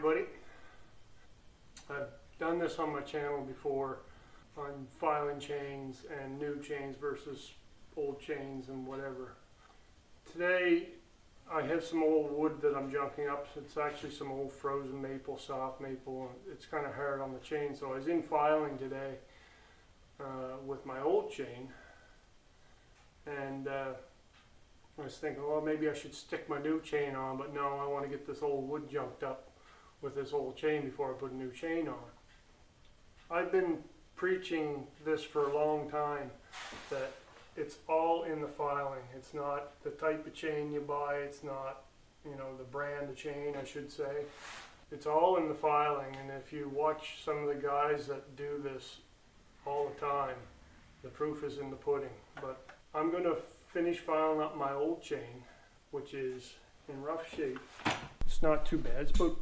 everybody. I've done this on my channel before on filing chains and new chains versus old chains and whatever. Today I have some old wood that I'm junking up. It's actually some old frozen maple, soft maple, and it's kind of hard on the chain. So I was in filing today with my old chain, and I was thinking, well, maybe I should stick my new chain on, but no, I want to get this old wood junked up with this old chain before I put a new chain on. I've been preaching this for a long time, that it's all in the filing. It's not the type of chain you buy, it's not, you know, the brand of chain, I should say. It's all in the filing, and if you watch some of the guys that do this all the time, the proof is in the pudding. But I'm going to finish filing up my old chain, which is in rough shape. It's not too bad. It's about,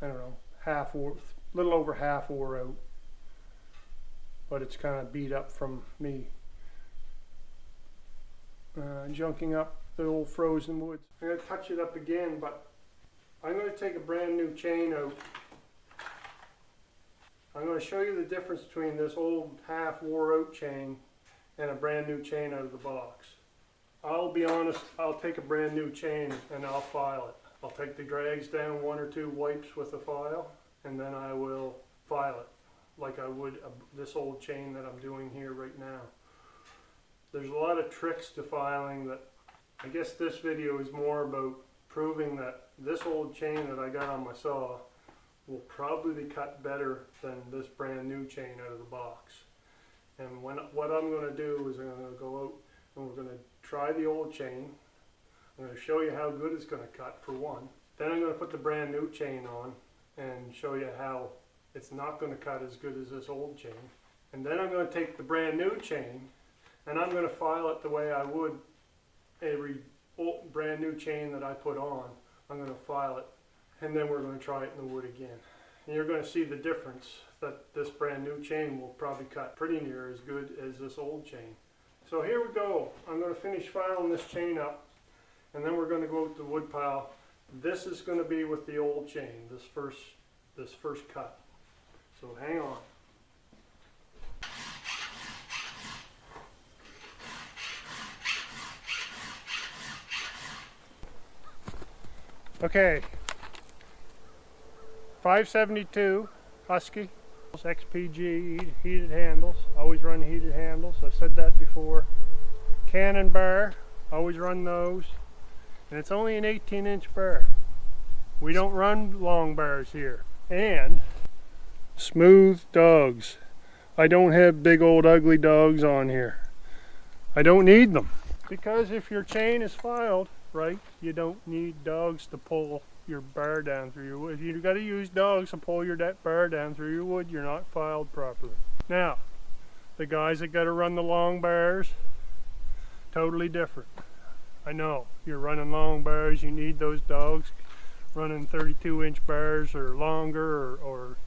I don't know, half or a little over half wore out, but it's kind of beat up from me junking up the old frozen woods. I'm going to touch it up again, but I'm going to take a brand new chain out. I'm going to show you the difference between this old half wore out chain and a brand new chain out of the box. I'll be honest, I'll take a brand new chain and I'll file it. I'll take the drags down, 1 or 2 wipes with the file, and then I will file it like I would this old chain that I'm doing here right now. There's a lot of tricks to filing that I guess this video is more about proving that this old chain that I got on my saw will probably cut better than this brand new chain out of the box. And what I'm going to do is I'm going to go out and we're going to try the old chain. I'm going to show you how good it's going to cut, for one. Then I'm going to put the brand new chain on and show you how it's not going to cut as good as this old chain. And then I'm going to take the brand new chain and I'm going to file it the way I would every old, brand new chain that I put on. I'm going to file it, and then we're going to try it in the wood again. And you're going to see the difference, that this brand new chain will probably cut pretty near as good as this old chain. So here we go. I'm going to finish filing this chain up, and then we're going to go with the wood pile. This is going to be with the old chain, this first cut. So hang on. Okay, 572 Husky XPG heated handles. Always run heated handles. I've said that before. Cannon bar, always run those. And it's only an 18-inch bar. We don't run long bars here. And smooth dogs. I don't have big old ugly dogs on here. I don't need them, because if your chain is filed right, you don't need dogs to pull your bar down through your wood. If you've got to use dogs to pull your bar down through your wood, you're not filed properly. Now, the guys that got to run the long bars, totally different. I know, you're running long bars, you need those dogs running 32-inch bars or longer or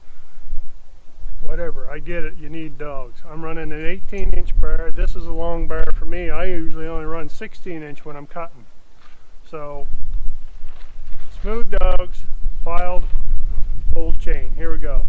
whatever. I get it, you need dogs. I'm running an 18-inch bar. This is a long bar for me. I usually only run 16-inch when I'm cutting. So, smooth dogs, filed old chain. Here we go.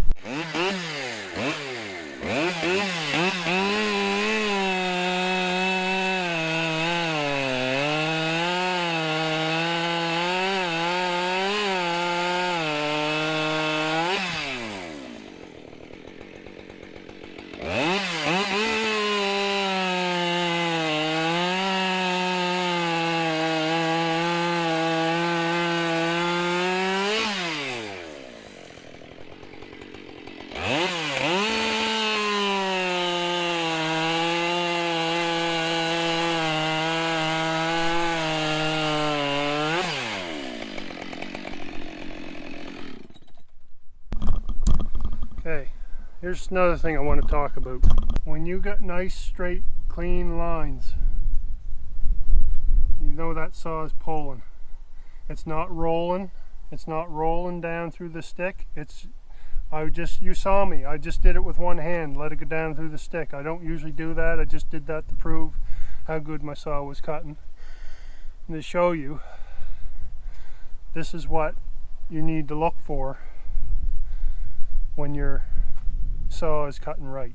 Okay, here's another thing I want to talk about. When you got nice, straight, clean lines, you know that saw is pulling. It's not rolling. It's not rolling down through the stick. You saw me. I just did it with one hand, let it go down through the stick. I don't usually do that. I just did that to prove how good my saw was cutting. And to show you, this is what you need to look for when your saw is cutting right.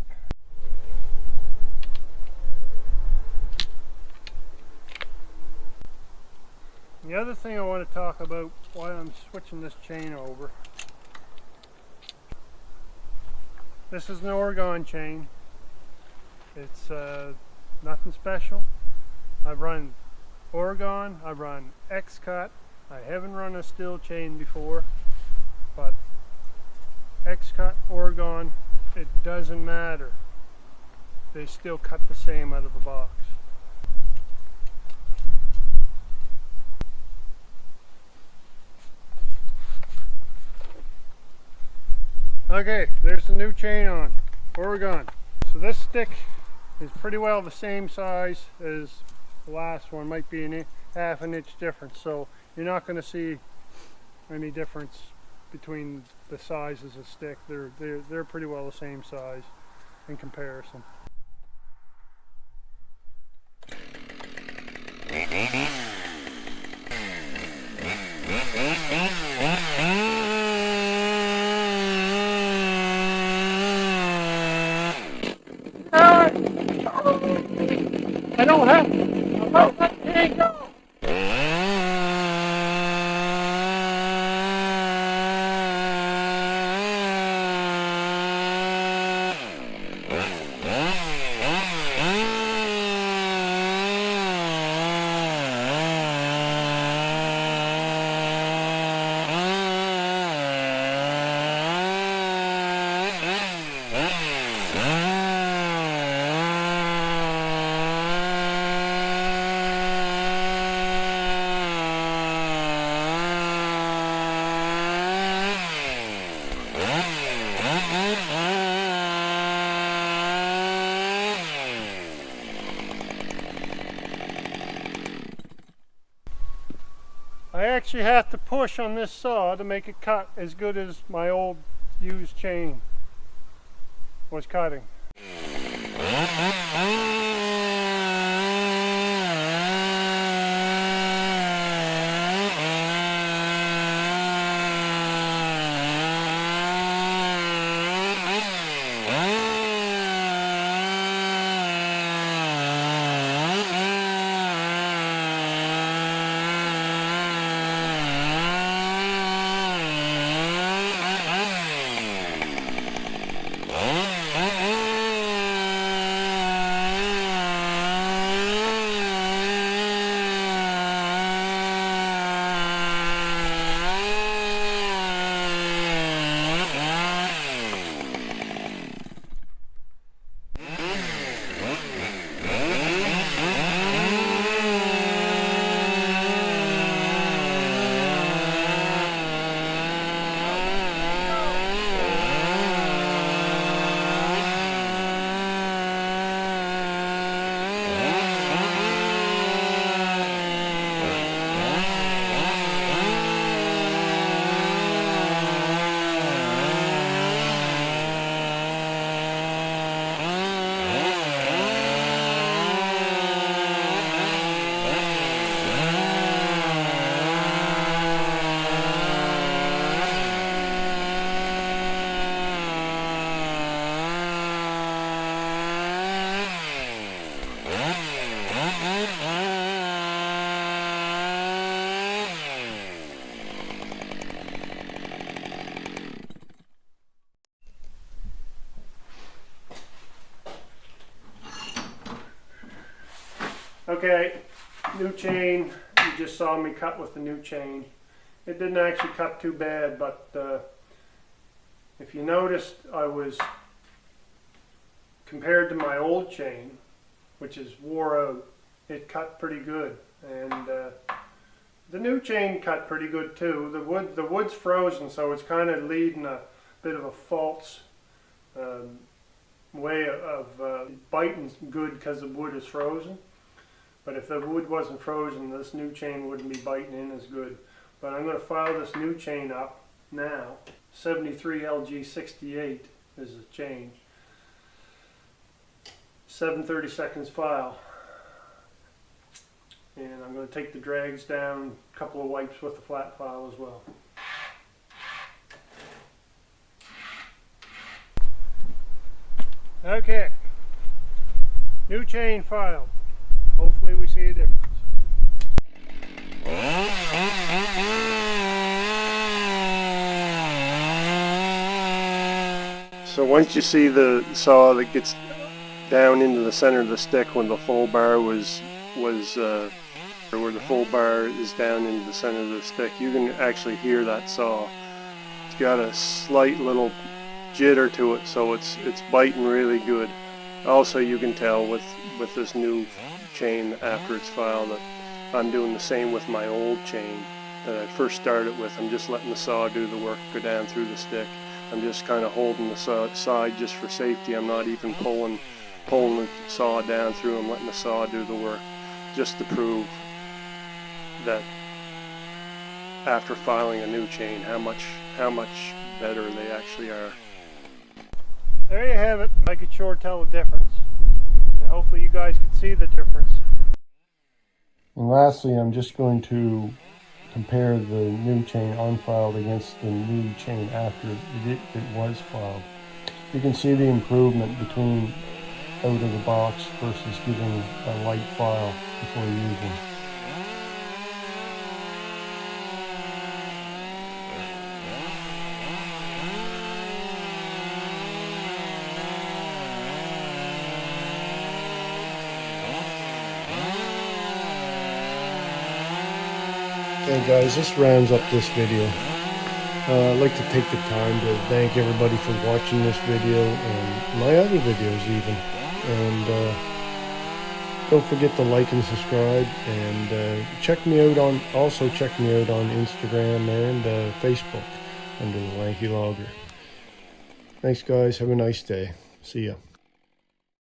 The other thing I want to talk about while I'm switching this chain over, this is an Oregon chain. It's nothing special. I've run Oregon, I've run X-Cut. I haven't run a steel chain before, but X-Cut, Oregon, it doesn't matter. They still cut the same out of the box. Okay, there's the new chain on, Oregon. So this stick is pretty well the same size as the last one, might be half an inch difference. So you're not going to see any difference between the sizes of stick. They're pretty well the same size in comparison. I don't have to. Let me go. I actually have to push on this saw to make it cut as good as my old used chain was cutting. Okay, new chain. You just saw me cut with the new chain. It didn't actually cut too bad, but if you noticed, I was, compared to my old chain, which is wore out, it cut pretty good. And the new chain cut pretty good too. The wood's frozen, so it's kind of leading a bit of a false way of biting good because the wood is frozen. But if the wood wasn't frozen, this new chain wouldn't be biting in as good. But I'm going to file this new chain up now. 73 LG 68 is the chain. 7/32 file. And I'm going to take the drags down, a couple of wipes with the flat file as well. Okay, new chain filed. Hopefully we see a difference. So once you see the saw that gets down into the center of the stick when the full bar or where the full bar is down into the center of the stick, you can actually hear that saw. It's got a slight little jitter to it, so it's biting really good. Also, you can tell with this new chain after it's filed that I'm doing the same with my old chain that I first started with. I'm just letting the saw do the work, go down through the stick. I'm just kind of holding the side just for safety. I'm not even pulling the saw down through. I'm letting the saw do the work just to prove that after filing a new chain how much better they actually are. There you have it. I could sure tell the difference, and hopefully you guys can see the difference. And lastly, I'm just going to compare the new chain unfiled against the new chain after it was filed. You can see the improvement between out of the box versus giving a light file before using. Okay guys, this rounds up this video. I'd like to take the time to thank everybody for watching this video and my other videos even. And don't forget to like and subscribe, and check me out on Instagram and Facebook under the Lanky Logger. Thanks guys, have a nice day. See ya.